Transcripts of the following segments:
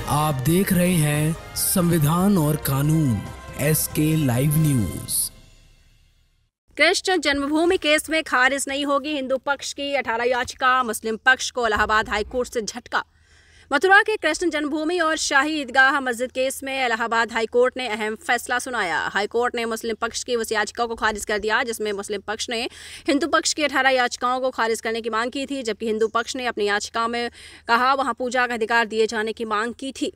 आप देख रहे हैं संविधान और कानून SK लाइव न्यूज। कृष्ण जन्मभूमि केस में खारिज नहीं होगी हिंदू पक्ष की 18 याचिका, मुस्लिम पक्ष को इलाहाबाद हाईकोर्ट से झटका। मथुरा के कृष्ण जन्मभूमि और शाही ईदगाह मस्जिद केस में इलाहाबाद हाईकोर्ट ने अहम फैसला सुनाया। हाईकोर्ट ने मुस्लिम पक्ष की उस याचिका को खारिज कर दिया जिसमें मुस्लिम पक्ष ने हिंदू पक्ष की 18 याचिकाओं को खारिज करने की मांग की थी, जबकि हिंदू पक्ष ने अपनी याचिका में कहा वहां पूजा का अधिकार दिए जाने की मांग की थी।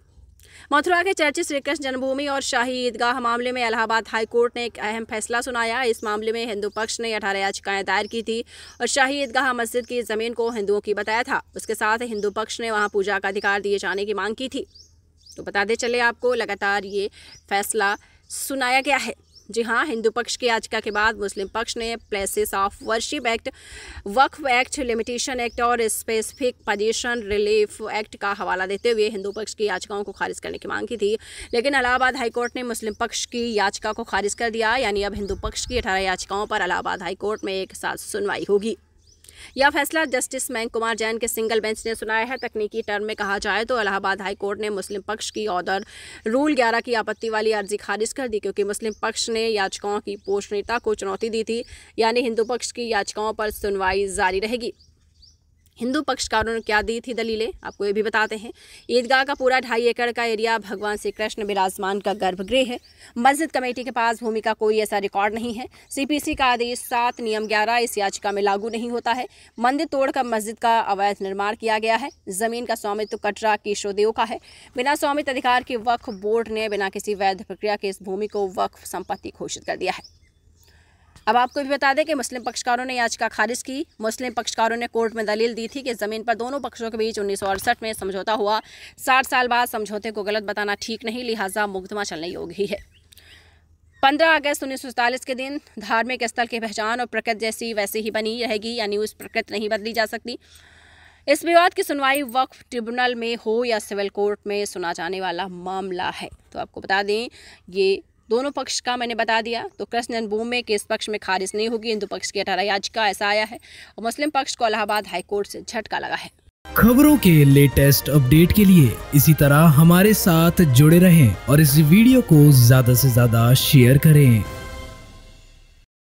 मथुरा के चर्चित श्री कृष्ण जन्मभूमि और शाही ईदगाह मामले में इलाहाबाद हाईकोर्ट ने एक अहम फैसला सुनाया। इस मामले में हिंदू पक्ष ने 18 याचिकाएं दायर की थी और शाही ईदगाह मस्जिद की जमीन को हिंदुओं की बताया था। उसके साथ हिंदू पक्ष ने वहां पूजा का अधिकार दिए जाने की मांग की थी। तो बताते चले आपको, लगातार ये फैसला सुनाया गया है। जी हाँ, हिंदू पक्ष की याचिका के बाद मुस्लिम पक्ष ने places of worship act, Waqf act, limitation act और स्पेसिफिक पोजीशन रिलीफ एक्ट का हवाला देते हुए हिंदू पक्ष की याचिकाओं को खारिज करने की मांग की थी, लेकिन इलाहाबाद हाईकोर्ट ने मुस्लिम पक्ष की याचिका को खारिज कर दिया। यानी अब हिंदू पक्ष की 18 याचिकाओं पर इलाहाबाद हाईकोर्ट में एक साथ सुनवाई होगी। यह फैसला जस्टिस मयंक कुमार जैन के सिंगल बेंच ने सुनाया है। तकनीकी टर्म में कहा जाए तो इलाहाबाद हाईकोर्ट ने मुस्लिम पक्ष की ऑर्डर रूल 11 की आपत्ति वाली अर्जी खारिज कर दी, क्योंकि मुस्लिम पक्ष ने याचिकाओं की पोषणीयता को चुनौती दी थी। यानी हिंदू पक्ष की याचिकाओं पर सुनवाई जारी रहेगी। हिंदू पक्षकारों ने क्या दी थी दलीलें, आपको ये भी बताते हैं। ईदगाह का पूरा 2.5 एकड़ का एरिया भगवान श्री कृष्ण विराजमान का गर्भगृह है। मस्जिद कमेटी के पास भूमि का कोई ऐसा रिकॉर्ड नहीं है। CPC का आदेश 7 नियम 11 इस याचिका में लागू नहीं होता है। मंदिर तोड़कर मस्जिद का अवैध निर्माण किया गया है। जमीन का स्वामित्व कटरा किशोदेव का है। बिना स्वामित्व अधिकार के वक्फ बोर्ड ने बिना किसी वैध प्रक्रिया के इस भूमि को वक्फ संपत्ति घोषित कर दिया है। अब आपको भी बता दें कि मुस्लिम पक्षकारों ने याचिका खारिज की। मुस्लिम पक्षकारों ने कोर्ट में दलील दी थी कि जमीन पर दोनों पक्षों के बीच 1968 में समझौता हुआ। 60 साल बाद समझौते को गलत बताना ठीक नहीं, लिहाजा मुकदमा चलने योग्य ही है। 15 अगस्त 1947 के दिन धार्मिक स्थल की पहचान और प्रकृति जैसी वैसे ही बनी रहेगी, यानी उस प्रकृति नहीं बदली जा सकती। इस विवाद की सुनवाई वक्फ ट्रिब्यूनल में हो या सिविल कोर्ट में सुना जाने वाला मामला है। तो आपको बता दें, ये दोनों पक्ष का मैंने बता दिया। तो कृष्ण जन्मभूमि में केस पक्ष में खारिज नहीं होगी हिंदू पक्ष की 18 याचिका, ऐसा आया है। और मुस्लिम पक्ष को इलाहाबाद हाईकोर्ट से झटका लगा है। खबरों के लेटेस्ट अपडेट के लिए इसी तरह हमारे साथ जुड़े रहें और इस वीडियो को ज्यादा से ज्यादा शेयर करें।